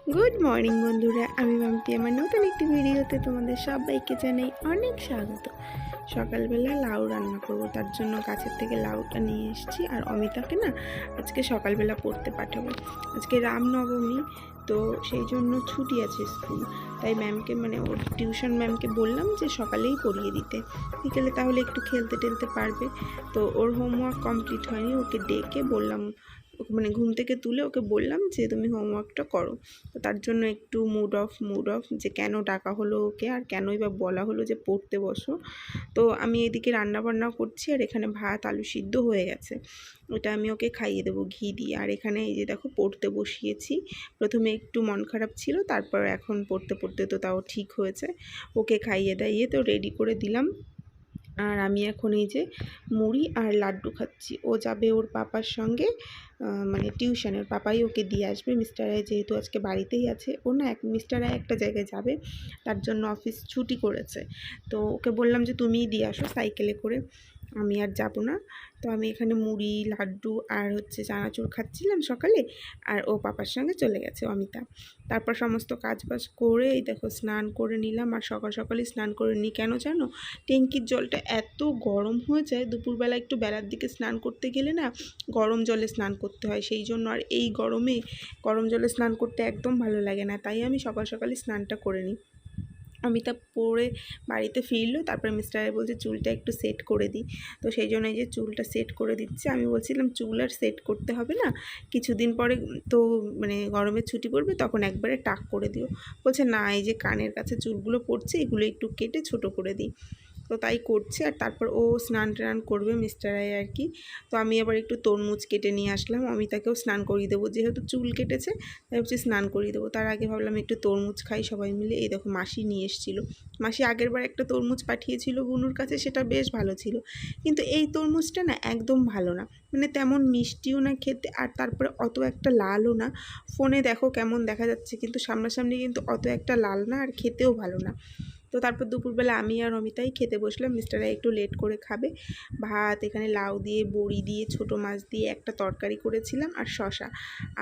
Good morning বন্ধুরা, আমি মাম্পি। আমার নতুন একটি ভিডিওতে তোমাদের সবাইকে জানাই অনেক স্বাগত। সকালবেলা লাউ রান্না করবো, তার জন্য গাছের থেকে লাউটা নিয়ে এসেছি। আর অমিতাকে না আজকে সকালবেলা পড়তে পাঠাবো। আজকে রামনবমী, তো সেই জন্য ছুটি আছে স্কুল। তাই ম্যামকে ওর টিউশন ম্যামকে বললাম যে সকালেই পড়িয়ে দিতে, বিকেলে তাহলে একটু খেলতে টেলতে পারবে। তো ওর হোমওয়ার্ক কমপ্লিট হয়নি, ওকে ডেকে বললাম, ওকে ঘুম থেকে তুলে ওকে বললাম যে তুমি হোমওয়ার্কটা করো। তো তার জন্য একটু মুড অফ যে কেন ডাকা হলো ওকে, আর কেনই বা বলা হলো যে পড়তে বসো। তো আমি এদিকে রান্না করছি, আর এখানে ভাত আলু সিদ্ধ হয়ে গেছে, ওটা আমি ওকে খাইয়ে দেবো ঘি দিয়ে। আর এখানে এই যে দেখো পড়তে বসিয়েছি। প্রথমে একটু মন খারাপ ছিল, তারপর এখন পড়তে পড়তে তো তাও ঠিক হয়েছে। ওকে খাইয়ে দাইয়ে তো রেডি করে দিলাম। আর আমি এখন এই যে মুড়ি আর লাড্ডু খাচ্ছি। ও যাবে ওর পাপার সঙ্গে টিউশনে, ওর পাপাই ওকে দিয়ে আসবে। মিস্টার রায় যেহেতু আজকে বাড়িতেই আছে, ও না মিস্টার রায় একটা জায়গায় যাবে, তার জন্য অফিস ছুটি করেছে। তো ওকে বললাম যে তুমিই দিয়ে আসো সাইকেলে করে, আমি আর যাব না। তো আমি এখানে মুড়ি লাড্ডু আর চানাচুর খাচ্ছিলাম সকালে, আর ও পাপার সঙ্গে চলে গেছে অমিতা। তারপর সমস্ত কাজবাজ করে এই দেখো স্নান করে নিলাম। আর সকালে স্নান করে নিই কেন জানো, ট্যাঙ্কির জলটা এত গরম হয়ে যায়, দুপুরবেলা একটু বেলার দিকে স্নান করতে গেলে না গরম জলে স্নান করতে হয়, সেই জন্য। আর এই গরমে গরম জলে স্নান করতে একদম ভালো লাগে না, তাই আমি সকালে স্নানটা করে নিই। অমিতা পরে বাড়িতে ফিরলো, তারপরে মিস্টার বলছে চুলটা একটু সেট করে দিই। তো সেই জন্য এই যে চুলটা সেট করে দিচ্ছে। আমি বলছিলাম চুল আর সেট করতে হবে না, কিছুদিন পরে তো গরমের ছুটি পড়বে, তখন একবারে টাক করে দিও। বলছে না, এই যে কানের কাছে চুলগুলো পড়ছে, এগুলো একটু কেটে ছোট করে দিই। তো তাই করছে। আর তারপর ও স্নান টান করবে মিস্টার রায় আর কি। তো আমি আবার একটু তরমুজ কেটে নিয়ে আসলাম, আমি তাকেও স্নান করিয়ে দেবো, যেহেতু চুল কেটেছে তাই স্নান করিয়ে দেবো। তার আগে ভাবলাম একটু তরমুজ খাই সবাই মিলে। এই দেখো মাসি নিয়ে এসেছিলো। মাসি আগের বার একটা তরমুজ পাঠিয়েছিল বুনুর কাছে, সেটা বেশ ভালো ছিল, কিন্তু এই তরমুজটা না একদম ভালো না, তেমন মিষ্টিও না খেতে, আর তারপরে অত একটা লালও না। ফোনে দেখো কেমন দেখা যাচ্ছে, কিন্তু সামনাসামনি কিন্তু অত একটা লাল না, আর খেতেও ভালো না। তো তারপর দুপুরবেলা আমি আর অমিতাই খেতে বসলাম। মিস্টাররা একটু লেট করে খাবে। ভাত, এখানে লাউ দিয়ে বড়ি দিয়ে ছোটো মাছ দিয়ে একটা তরকারি করেছিলাম, আর শশা,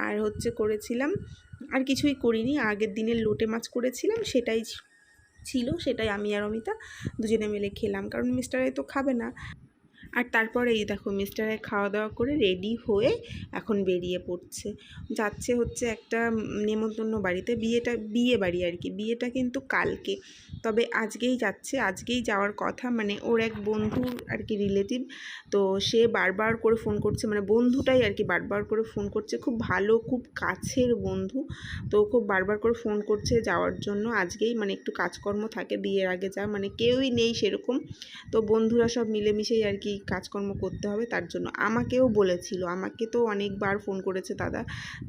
আর করেছিলাম, আর কিছুই করিনি, আগের দিনের লোটে মাছ করেছিলাম সেটাই ছিল, সেটাই আমি আর অমিতা দুজনে মিলে খেলাম, কারণ মিস্টারাই তো খাবে না। আর তারপরে এই দেখো মিস্টারে খাওয়া দাওয়া করে রেডি হয়ে এখন বেরিয়ে পড়ছে, যাচ্ছে একটা নেমন্তন্ন বাড়িতে। বিয়ে বাড়ি আর কি, বিয়েটা কিন্তু কালকে, তবে আজকেই যাচ্ছে, আজকেই যাওয়ার কথা। ওর এক বন্ধুর আর কি রিলেটিভ, তো সে বারবার করে ফোন করছে, বন্ধুটাই আর কি বারবার করে ফোন করছে, খুব ভালো খুব কাছের বন্ধু। তো খুব বারবার করে ফোন করছে যাওয়ার জন্য। আজকেই একটু কাজকর্ম থাকে বিয়ের আগে, যা কেউই নেই সেরকম, তো বন্ধুরা সব মিলেমিশেই আর কি কাজকর্ম করতে হবে, তার জন্য আমাকেও বলেছিল, আমাকে তো অনেকবার ফোন করেছে দাদা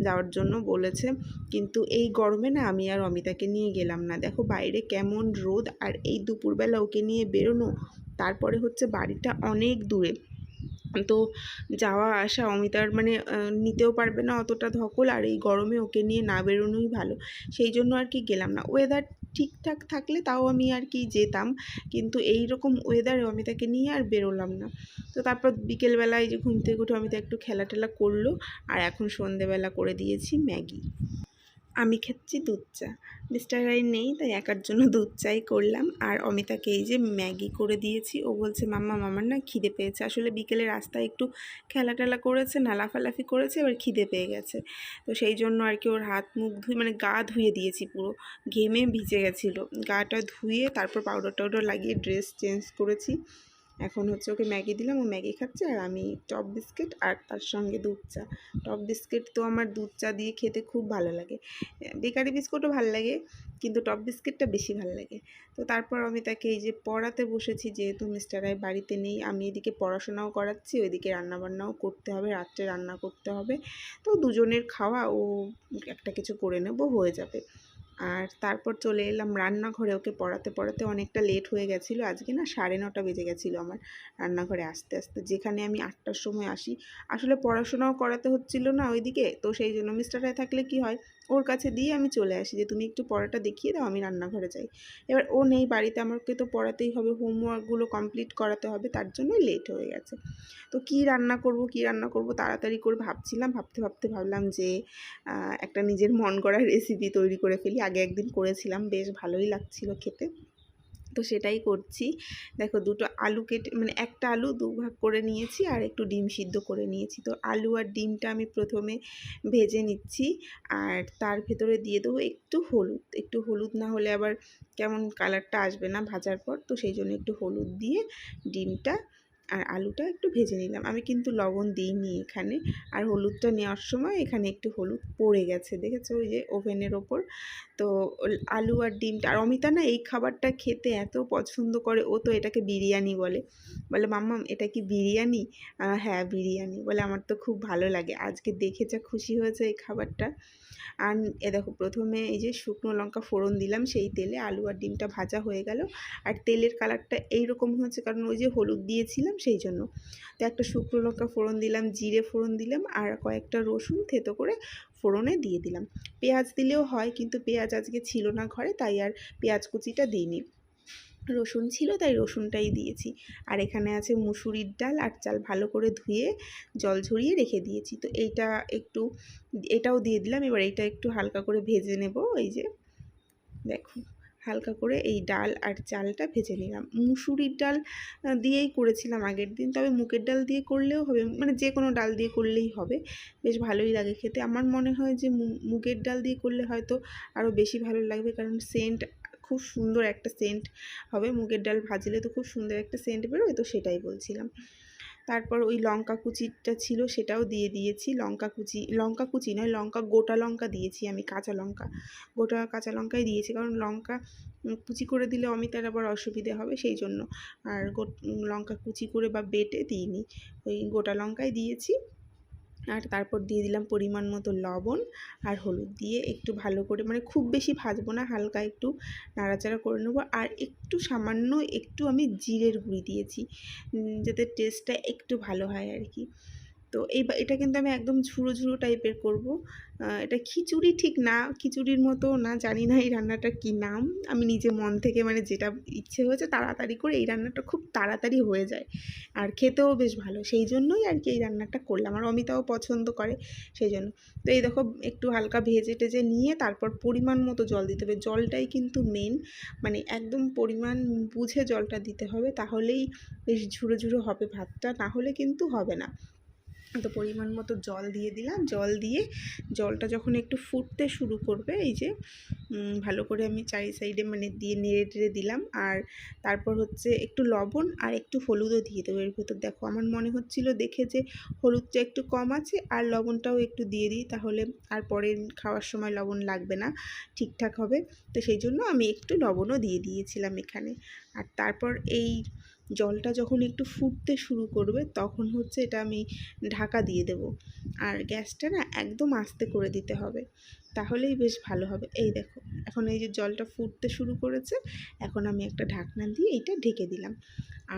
যাওয়ার জন্য বলেছে, কিন্তু এই গরমে না আমি আর অমিতাকে নিয়ে গেলাম না। দেখো বাইরে কেমন রোদ, আর এই দুপুরবেলা ওকে নিয়ে বেরোনো, তারপরে বাড়িটা অনেক দূরে, তো যাওয়া আসা অমিতার নিতেও পারবে না অতটা ধকল, আর এই গরমে ওকে নিয়ে না বেরোনোই ভালো, সেই জন্য আর কি গেলাম না। ওয়েদার ঠিকঠাক থাকলে তাও আমি আর কি যেতাম, কিন্তু এই রকম ওয়েদারে অমিতাকে নিয়ে আর বেরোলাম না। তো তারপর বিকেলবেলায় যে ঘুম থেকে উঠে অমিতা একটু খেলা টেলা করলো, আর এখন সন্ধেবেলা করে দিয়েছি ম্যাগি। আমি খাচ্ছি দুধ চা, মিস্টার রায় নেই, তাই একার জন্য দুধ চাই করলাম। আর অমিতাকে এই যে ম্যাগি করে দিয়েছি। ও বলছে মামার না খিদে পেয়েছে, আসলে বিকেলে রাস্তায় একটু খেলা টেলা করেছে, না লাফালাফি করেছে, এবার খিদে পেয়ে গেছে। তো সেই জন্য আর কি ওর হাত মুখ ধুয়ে গা ধুয়ে দিয়েছি, পুরো ঘেমে ভিজে গেছিলো, গাটা ধুয়ে তারপর পাউডার টাউডার লাগিয়ে ড্রেস চেঞ্জ করেছি। এখন ওকে ম্যাগি দিলাম, ও ম্যাগি খাচ্ছে, আর আমি টপ বিস্কিট আর তার সঙ্গে দুধ চা। টপ বিস্কিট তো আমার দুধ চা দিয়ে খেতে খুব ভালো লাগে, বেকারি বিস্কুটও ভালো লাগে, কিন্তু টপ বিস্কিটটা বেশি ভালো লাগে। তো তারপর আমি তাকে এই যে পড়াতে বসেছি, যেহেতু মিস্টার রায় বাড়িতে নেই, আমি এদিকে পড়াশোনাও করাচ্ছি, ওইদিকে রান্নাবান্নাও করতে হবে, রাত্রে রান্না করতে হবে, তো দুজনের খাওয়া ও একটা কিছু করে নেব, হয়ে যাবে। আর তারপর চলে এলাম রান্নাঘরে, ওকে পড়াতে পড়াতে অনেকটা লেট হয়ে গেছিলো। আজকে না 9:30 বেজে গেছিলো আমার রান্নাঘরে আসতে আসতে, যেখানে আমি 8টার সময় আসি। আসলে পড়াশোনাও করাতে হচ্ছিল না ওইদিকে, তো সেই জন্য মিস্টাররা থাকলে কি হয়, ওর কাছে দিয়ে আমি চলে আসি যে তুমি একটু পড়াটা দেখিয়ে দাও, আমি রান্নাঘরে যাই। এবার ও নেই বাড়িতে, আমাকে তো পড়াতেই হবে, হোমওয়ার্কগুলো কমপ্লিট করাতে হবে, তার জন্যই লেট হয়ে গেছে। তো কি রান্না করব তাড়াতাড়ি করে ভাবছিলাম, ভাবতে ভাবতে ভাবলাম যে একটা নিজের মন গড়া রেসিপি তৈরি করে ফেলি। আগে একদিন করেছিলাম, বেশ ভালোই লাগছিল খেতে, তো সেটাই করছি। দেখো দুটো আলু কেটে, মানে একটা আলু দুভাগ করে নিয়েছি আর একটু ডিম সিদ্ধ করে নিয়েছি। তো আলু আর ডিমটা আমি প্রথমে ভেজে নিচ্ছি, আর তার ভেতরে দিয়ে দেবো একটু হলুদ না হলে আবার কেমন কালারটা আসবে না ভাজার পর, তো সেই জন্য একটু হলুদ দিয়ে ডিমটা আর আলুটা একটু ভেজে নিলাম। আমি কিন্তু লবণ দিইনি এখানে, আর হলুদটা নেওয়ার সময় এখানে একটু হলুদ পড়ে গেছে, দেখেছো ওই যে ওভেনের ওপর। তো আলু আর ডিমটা, আর অমিতা না এই খাবারটা খেতে এত পছন্দ করে, ও তো এটাকে বিরিয়ানি বলে। মাম্মাম এটা কি বিরিয়ানি? হ্যাঁ বিরিয়ানি বলে। আমার তো খুব ভালো লাগে, আজকে দেখে যা খুশি হয়েছে এই খাবারটা। আর এ দেখো প্রথমে এই যে শুকনো লঙ্কা ফোড়ন দিলাম সেই তেলে, আলু আর ডিমটা ভাজা হয়ে গেল। আর তেলের কালারটা এইরকম হয়েছে কারণ ওই যে হলুদ দিয়েছিলাম সেই জন্য। তো একটা শুকনো লঙ্কা ফোড়ন দিলাম, জিরে ফোড়ন দিলাম, আর কয়েকটা রসুন থেতো করে ফোড়নে দিয়ে দিলাম। পেঁয়াজ দিলেও হয়, কিন্তু পেঁয়াজ আজকে ছিল না ঘরে, তাই আর পেঁয়াজ কুচিটা দিইনি। রসুন ছিল তাই রসুনটাই দিয়েছি। আর এখানে আছে মুসুরির ডাল আর চাল, ভালো করে ধুয়ে জল ঝরিয়ে রেখে দিয়েছি। তো এটাও দিয়ে দিলাম। এবার এটা একটু হালকা করে ভেজে নেব। এই যে দেখো হালকা করে এই ডাল আর চালটা ভেজে নিলাম। মুসুরির ডাল দিয়েই করেছিলাম আগের দিন, তবে মুগের ডাল দিয়ে করলেও হবে, মানে যে কোনো ডাল দিয়ে করলেই হবে, বেশ ভালোই লাগে খেতে। আমার মনে হয় যে মুগের ডাল দিয়ে করলে হয়তো আরও বেশি ভালো লাগবে, কারণ সেন্ট খুব সুন্দর একটা সেন্ট হবে, মুগের ডাল ভাজলে তো খুব সুন্দর একটা সেন্ট বেরোয়, তো সেটাই বলছিলাম। তারপর ওই লঙ্কা কুচিটা ছিল সেটাও দিয়ে দিয়েছি। লঙ্কা কুচি নয়, গোটা লঙ্কা দিয়েছি আমি, গোটা কাঁচা লঙ্কাই দিয়েছি, কারণ লঙ্কা কুচি করে দিলে অমিতার আবার অসুবিধে হবে সেই জন্য। আর লঙ্কা কুচি করে বা বেটে দিইনি, ওই গোটা লঙ্কাই দিয়েছি। আর তারপর দিয়ে দিলাম পরিমাণ মতো লবণ আর হলুদ দিয়ে একটু ভালো করে, মানে খুব বেশি ভাজবো না, হালকা একটু নাড়াচাড়া করে নেবো। আর সামান্য একটু আমি জিরের গুঁড়ি দিয়েছি, যাতে টেস্টটা একটু ভালো হয় আর কি। তো এটা কিন্তু আমি একদম ঝুড়ো ঝুড়ো টাইপের করব। এটা খিচুড়ি ঠিক না, খিচুড়ির মতো না, জানি না এই রান্নাটার কী নাম। আমি নিজে মন থেকে মানে যেটা ইচ্ছে হয়েছে তাড়াতাড়ি করে, এই রান্নাটা খুব তাড়াতাড়ি হয়ে যায় আর খেতেও বেশ ভালো, সেই জন্যই আর কি এই রান্নাটা করলাম। আর অমিতাও পছন্দ করে সেই জন্য। তো এই দেখো একটু হালকা ভেজে টেজে নিয়ে তারপর পরিমাণ মতো জল দিতে হবে। জলটাই কিন্তু মেন, মানে একদম পরিমাণ বুঝে জলটা দিতে হবে, তাহলেই বেশ ঝুড়ো ঝুড়ো হবে ভাতটা, না হলে কিন্তু হবে না। তো পরিমাণ মতো জল দিয়ে দিলাম। জলটা যখন একটু ফুটতে শুরু করবে, এই যে ভালো করে আমি চারি সাইডে মানে দিয়ে নেড়ে টেড়ে দিলাম। আর তারপর হচ্ছে একটু লবণ আর একটু হলুদও দিয়ে দেবো এর ভেতর। দেখো আমার মনে হচ্ছিল দেখে যে হলুদটা একটু কম আছে, আর লবণটাও একটু দিয়ে দিই, তাহলে আর পরে খাওয়ার সময় লবণ লাগবে না, ঠিকঠাক হবে। তো সেই জন্য আমি একটু লবণও দিয়ে দিয়েছিলাম এখানে। আর তারপর এই জলটা যখন একটু ফুটতে শুরু করবে তখন হচ্ছে এটা আমি ঢাকা দিয়ে দেব। আর গ্যাসটা না একদম আস্তে করে দিতে হবে, তাহলেই বেশ ভালো হবে। এই দেখো এখন এই যে জলটা ফুটতে শুরু করেছে, এখন আমি একটা ঢাকনা দিয়ে এইটা ঢেকে দিলাম।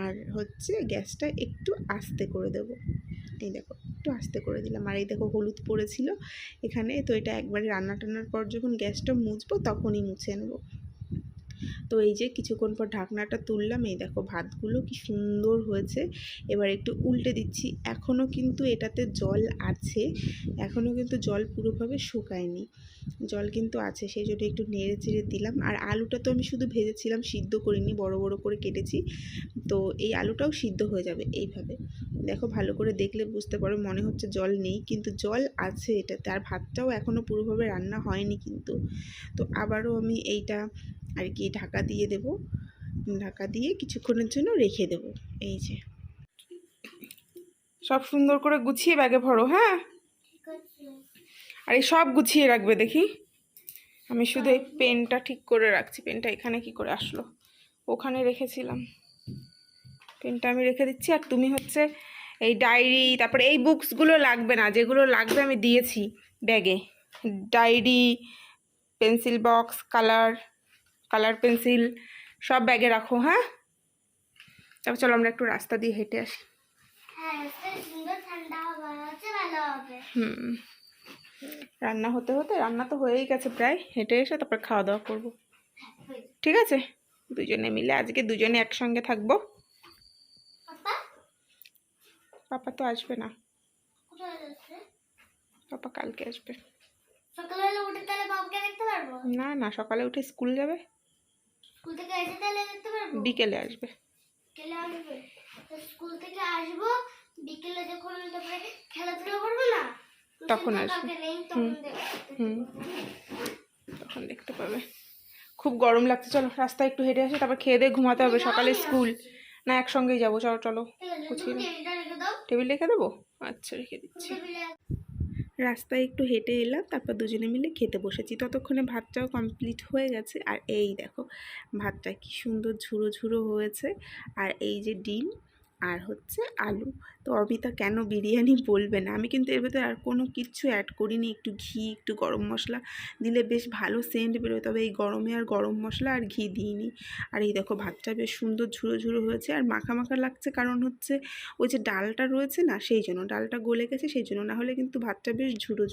আর হচ্ছে গ্যাসটা একটু আস্তে করে দেব। এই দেখো একটু আস্তে করে দিলাম। আর এই দেখো হলুদ পড়েছিল এখানে, তো এটা একবারে রান্না টান্নার পর যখন গ্যাসটা মুছবো তখনই মুছে নেব। তো এই যে কিছুক্ষণ পর ঢাকনাটা তুললাম, এই দেখো ভাতগুলো কি সুন্দর হয়েছে। এবার একটু উল্টে দিচ্ছি, এখনও কিন্তু এটাতে জল আছে, এখনও কিন্তু জল পুরোভাবে শুকায়নি, জল কিন্তু আছে, সেই জন্য একটু নেড়ে চেড়ে দিলাম। আর আলুটা তো আমি শুধু ভেজেছিলাম, সিদ্ধ করিনি, বড় বড় করে কেটেছি, তো এই আলুটাও সিদ্ধ হয়ে যাবে এইভাবে। দেখো ভালো করে দেখলে বুঝতে পারো, মনে হচ্ছে জল নেই, কিন্তু জল আছে এটাতে। আর ভাতটাও এখনও পুরোভাবে রান্না হয়নি কিন্তু। তো আবারও আমি এইটা আর কি ঢাকা দিয়ে দেব, ঢাকা দিয়ে কিছুক্ষণের জন্য রেখে দেব। এই যে সব সুন্দর করে গুছিয়ে ব্যাগে ভরো, হ্যাঁ? আর এই সব গুছিয়ে রাখবে দেখি। আমি শুধু এই পেনটা ঠিক করে রাখছি। পেনটা এখানে কি করে আসলো? ওখানে রেখেছিলাম, পেনটা আমি রেখে দিচ্ছি। আর তুমি হচ্ছে এই ডায়েরি, তারপরে এই বুকসগুলো লাগবে না, যেগুলো লাগবে আমি দিয়েছি ব্যাগে, diary, pencil box, colour pencil সব ব্যাগে রাখো, হ্যাঁ? তারপর চলো আমরা একটু রাস্তা দিয়ে হেঁটে আসি। রান্না হতে হতে, রান্না তো হয়েই গেছে প্রায়, হেঁটে এসে তারপর খাওয়া দাওয়া করবো। ঠিক আছে, দুজনে মিলে আজকে দুজনে একসঙ্গে থাকবো। পাপা তো আসবে না, পাপা কালকে আসবে। সকালবেলা উঠে তাহলে বাবাকে দেখতে পারবো? না না, সকালে উঠে স্কুল যাবে, স্কুল থেকে এসে তাহলে দেখতে পারবো? বিকেলে আসবে। বিকেলে আসবে? তো স্কুল থেকে আসবো, বিকেলে যখন তারপরে খেলাধুলা করবো না, তখন আসবে। হুম, তখন দেখতে পাবে। খুব গরম লাগছে, চলো রাস্তায় একটু হেঁটে আসি, তারপর খেয়ে দিয়ে ঘুমাতে হবে, সকালে স্কুল। না একসঙ্গেই যাবো, চলো চলো। টেবিল রেখে দেবো, আচ্ছা রেখে দিচ্ছি। রাস্তায় একটু হেঁটে এলাম, তারপর দুজনে মিলে খেতে বসেছি। ততক্ষণে ভাতটাও কমপ্লিট হয়ে গেছে। আর এই দেখো ভাতটা কি সুন্দর ঝুরো ঝুরো হয়েছে। আর এই যে ডিম আর হচ্ছে আলু। তো অমিতা কেন বিরিয়ানি বলবে না, আমি কিন্তু এর ভেতরে আর কোনো কিচ্ছু অ্যাড করিনি। একটু ঘি, একটু গরম মশলা দিলে বেশ ভালো সেন্ট বেরোয়, তবে এই গরমে আর গরম মশলা আর ঘি দিইনি। আর এই দেখো ভাতটা বেশ সুন্দর ঝুরো ঝুরো হয়েছে, আর মাখা মাখা লাগছে, কারণ হচ্ছে ওই যে ডালটা রয়েছে না, সেই জন্য ডালটা গলে গেছে সেই জন্য, না হলে কিন্তু ভাতটা বেশ ঝুরো